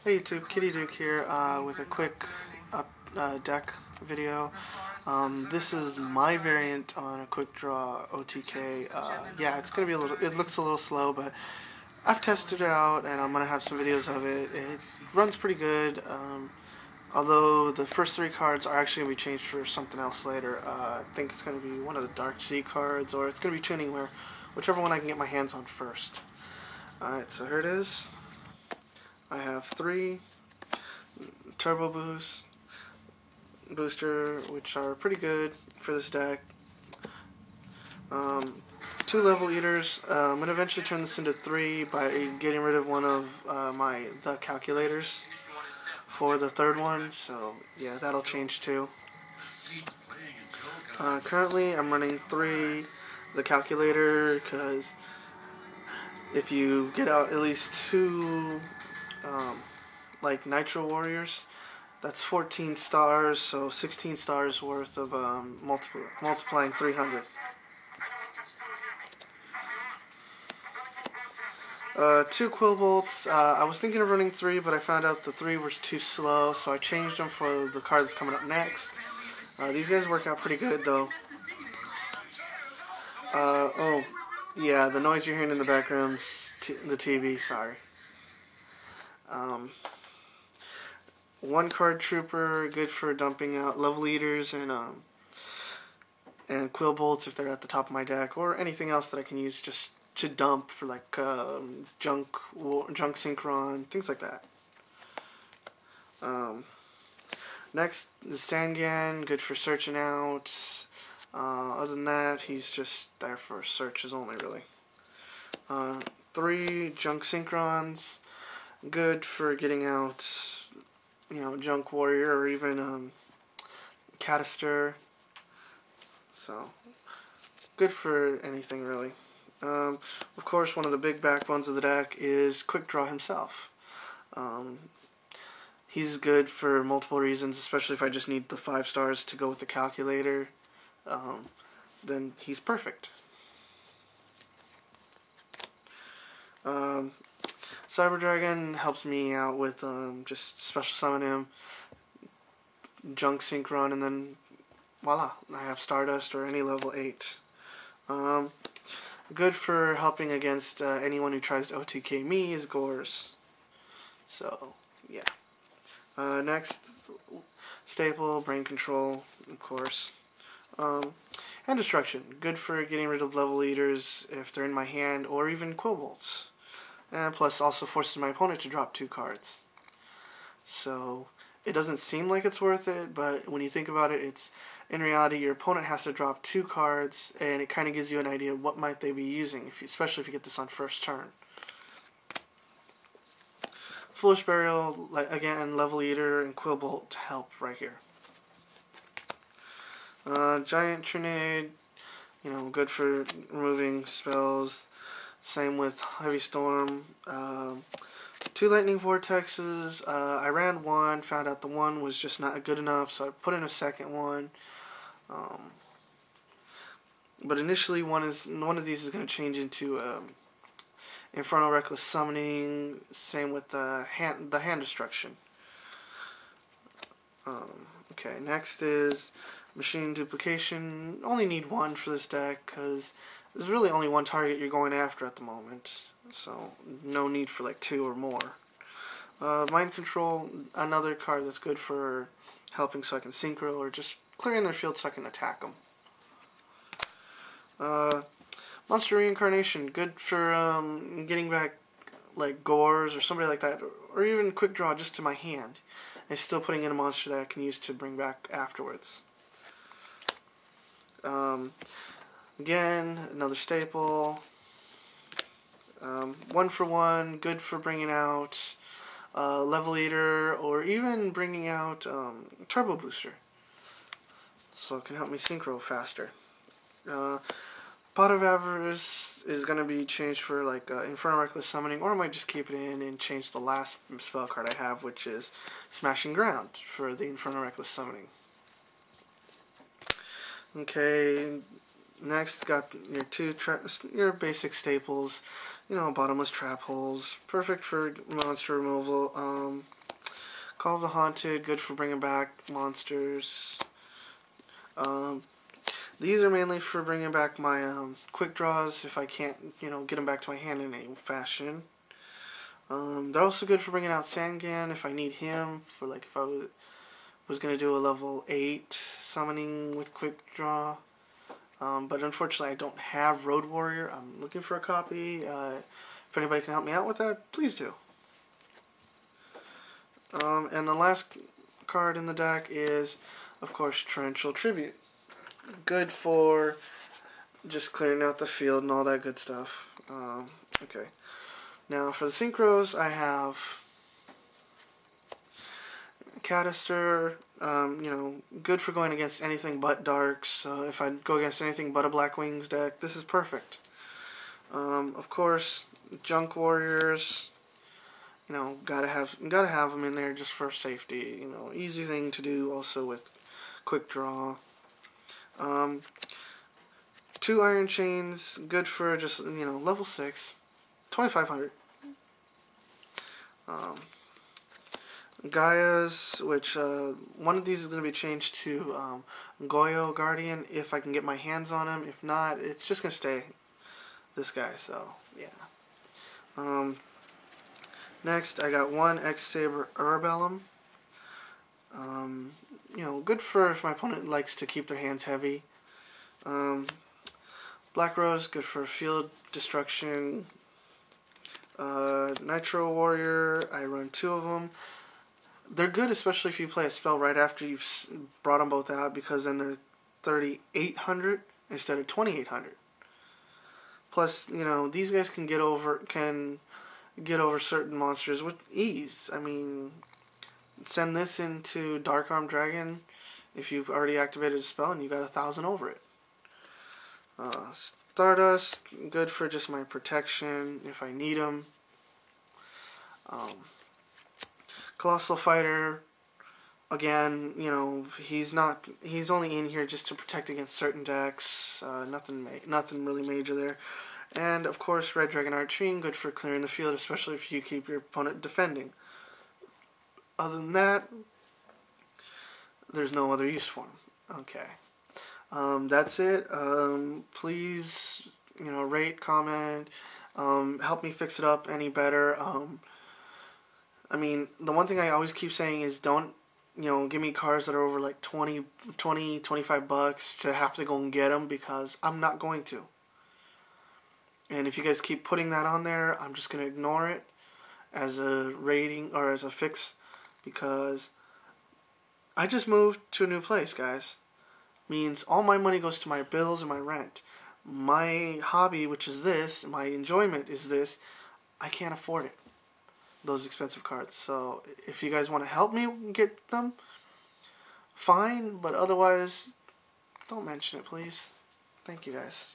Hey YouTube, KittyDuke here with a quick deck video. This is my variant on a Quickdraw OTK. Yeah, it's gonna be it looks a little slow, but I've tested it out and I'm gonna have some videos of it. It runs pretty good, although the first three cards are actually gonna be changed for something else later. I think it's gonna be one of the Dark Sea cards, or it's gonna be Tuning Where, whichever one I can get my hands on first. Alright, so here it is. I have 3 Turbo Booster, which are pretty good for this deck. 2 Level Eaters. I'm going to eventually turn this into 3 by getting rid of one of the calculators for the third one, so yeah, that'll change too. Currently I'm running 3 the calculator, because if you get out at least 2 like Nitro Warriors, that's 14 stars, so 16 stars worth of multiplying 300. 2 Quill Bolts. I was thinking of running 3, but I found out the 3 was too slow, so I changed them for the card that's coming up next. These guys work out pretty good, though. Oh, yeah, the noise you're hearing in the background's the TV, sorry. 1 Card Trooper, good for dumping out Level Eaters and Quill Bolts if they're at the top of my deck, or anything else that I can use just to dump for like junk synchron, things like that. Next, the Sangan, good for searching out. Other than that, he's just there for searches only, really. 3 Junk Synchrons, good for getting out, Junk Warrior or even Cataster. So, good for anything, really. Of course, one of the big backbones of the deck is Quickdraw himself. He's good for multiple reasons, especially if I just need the 5 stars to go with the calculator. Then he's perfect. Cyber Dragon helps me out with just special summon him, Junk Synchron, and then voila, I have Stardust or any level 8. Good for helping against anyone who tries to OTK me is Gores. So, yeah. Next, Staple, Brain Control, of course. And Destruction. Good for getting rid of Level Eaters if they're in my hand, or even Quill Bolts. And plus also forces my opponent to drop 2 cards. So, it doesn't seem like it's worth it, but when you think about it, it's in reality your opponent has to drop 2 cards, and it kind of gives you an idea of what might they be using, especially if you get this on first turn. Foolish Burial, again, Level Eater and Quill Bolt help right here. Giant Trinade, good for removing spells. Same with Heavy Storm. 2 Lightning Vortexes. I ran 1, found out the 1 was just not good enough, so I put in a second one. But initially, one of these is going to change into Infernal Reckless Summoning. Same with the hand Destruction. Okay, next is Machine Duplication. Only need 1 for this deck because there's really only 1 target you're going after at the moment. So, no need for like 2 or more. Mind Control, another card that's good for helping so I can synchro, or just clearing their field so I can attack them. Monster Reincarnation, good for getting back like Gores or somebody like that, or even Quickdraw just to my hand, and still putting in a monster that I can use to bring back afterwards. Again, another staple. 1 for 1, good for bringing out Level Eater, or even bringing out Turbo Booster, so it can help me synchro faster. Pot of Avarice is going to be changed for like Infernal Reckless Summoning, or I might just keep it in and change the last spell card I have, which is Smashing Ground for the Infernal Reckless Summoning. Okay, Next, got your your basic staples, you know, bottomless trap holes, perfect for monster removal. Call of the Haunted, good for bringing back monsters. These are mainly for bringing back my quick draws if I can't, you know, get them back to my hand in any fashion. They're also good for bringing out Sangan if I need him for, like, if I was going to do a level 8 summoning with quick draw. But unfortunately I don't have Road Warrior. I'm looking for a copy. If anybody can help me out with that, please do. And the last card in the deck is, of course, Torrential Tribute. Good for just clearing out the field and all that good stuff. Okay. Now for the synchros, I have Canister, you know, good for going against anything but darks. If I go against anything but a Black Wings deck, this is perfect. Of course, Junk Warriors, you know, gotta have them in there just for safety. You know, easy thing to do also with quick draw. 2 Iron Chains, good for just, you know, level 6, 2500. Gaia's, which one of these is going to be changed to Goyo Guardian if I can get my hands on him. If not, it's just going to stay this guy, so yeah. Next, I got 1 X-Saber Urbellum. You know, good for if my opponent likes to keep their hands heavy. Black Rose, good for field destruction. Nitro Warrior, I run 2 of them. They're good, especially if you play a spell right after you've brought them both out, because then they're 3,800 instead of 2,800. Plus, you know, these guys can get over certain monsters with ease. I mean, send this into Dark Arm Dragon if you've already activated a spell and you got 1,000 over it. Stardust, good for just my protection if I need them. Colossal Fighter, again, you know, he's only in here just to protect against certain decks. Nothing really major there. And of course, Red Dragon Archfiend, good for clearing the field, especially if you keep your opponent defending. Other than that, there's no other use for him. Okay. That's it. Please, you know, rate, comment, help me fix it up any better. I mean, the one thing I always keep saying is don't, you know, give me cards that are over like 25 bucks to have to go and get them, because I'm not going to. And if you guys keep putting that on there, I'm just going to ignore it as a rating or as a fix, because I just moved to a new place, guys. Means all my money goes to my bills and my rent. My hobby, which is this, my enjoyment is this, I can't afford it. Those expensive cards. So if you guys want to help me get them, fine, but otherwise, don't mention it, please. Thank you, guys.